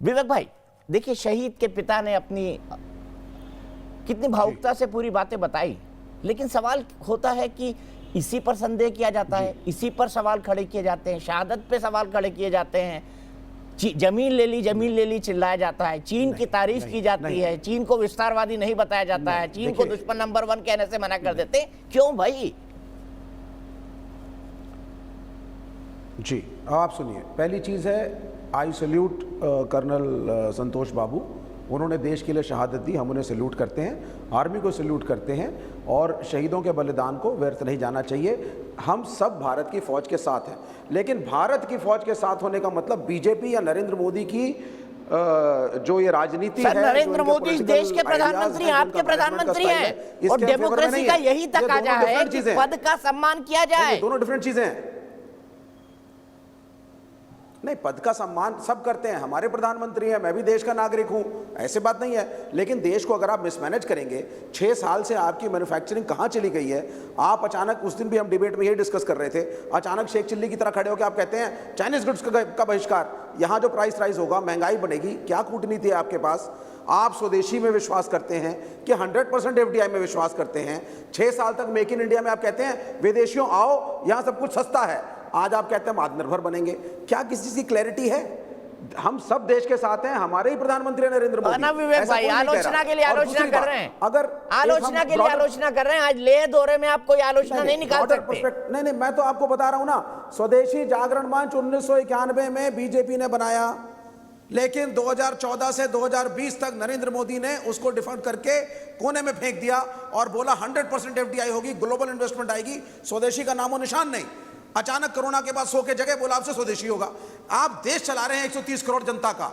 विवेक भाई, देखिए शहीद के पिता ने अपनी कितनी भावुकता से पूरी बातें बताई, लेकिन सवाल होता है कि इसी पर संदेह किया जाता है, इसी पर सवाल खड़े किए जाते हैं, शहादत पे सवाल खड़े किए जाते हैं। जमीन ले ली चिल्लाया जाता है, चीन की तारीफ की जाती है, चीन को विस्तारवादी नहीं बताया जाता है, चीन को दुश्मन नंबर 1 कहने से मना कर देते। क्यों भाई? जी आप सुनिए, पहली चीज है आई सल्यूट कर्नल संतोष बाबू, उन्होंने देश के लिए शहादत दी, हम उन्हें सल्यूट करते हैं, आर्मी को सल्यूट करते हैं और शहीदों के बलिदान को व्यर्थ नहीं जाना चाहिए। हम सब भारत की फौज के साथ हैं, लेकिन भारत की फौज के साथ होने का मतलब बीजेपी या नरेंद्र मोदी की जो ये राजनीति है, नरेंद्र मोदी इस देश के प्रधानमंत्री, आपके प्रधानमंत्री हैं और डेमोक्रेसी का यही तकाजा है कि पद का सम्मान किया जाए। दोनों डिफरेंट चीजें हैं। नहीं, पद का सम्मान सब करते हैं, हमारे प्रधानमंत्री हैं, मैं भी देश का नागरिक हूं, ऐसे बात नहीं है। लेकिन देश को अगर आप मिसमैनेज करेंगे, 6 साल से आपकी मैन्युफैक्चरिंग कहां चली गई है, आप अचानक, उस दिन भी हम डिबेट में यही डिस्कस कर रहे थे, अचानक शेख चिल्ली की तरह खड़े होकर आप कहते हैं चाइनीज गुड्स का बहिष्कार, यहां जो प्राइस राइज होगा, महंगाई बढ़ेगी, क्या कूटनीति है आपके पास? आप स्वदेशी में विश्वास करते हैं कि 100% एफडीआई में विश्वास करते हैं। 6 साल तक मेक इन इंडिया में आप कहते हैं विदेशियों आओ, यहां सब कुछ सस्ता है, आज आप कहते हैं हम आत्मनिर्भर बनेंगे। क्या किसी की क्लैरिटी है? हम सब देश के साथ हैं, हमारे ही प्रधानमंत्री नरेंद्र मोदी। विवेक भाई, आलोचना के लिए आलोचना कर रहे हैं, अगर आलोचना के लिए आलोचना कर रहे हैं, आज लेह दौरे में आप कोई आलोचना नहीं निकाल सकते। नहीं, मैं तो आपको बता रहा हूं ना, स्वदेशी जागरण मंच 1991 में बीजेपी ने बनाया, लेकिन 2014 से 2020 तक नरेंद्र मोदी ने उसको डिफंड करके कोने में फेंक दिया और बोला 100% एफडीआई होगी, ग्लोबल इन्वेस्टमेंट आएगी, स्वदेशी का नामो निशान नहीं। अचानक कोरोना के बाद 100 के जगह बोला आपसे स्वदेशी होगा। आप देश चला रहे हैं 130 करोड़ जनता का,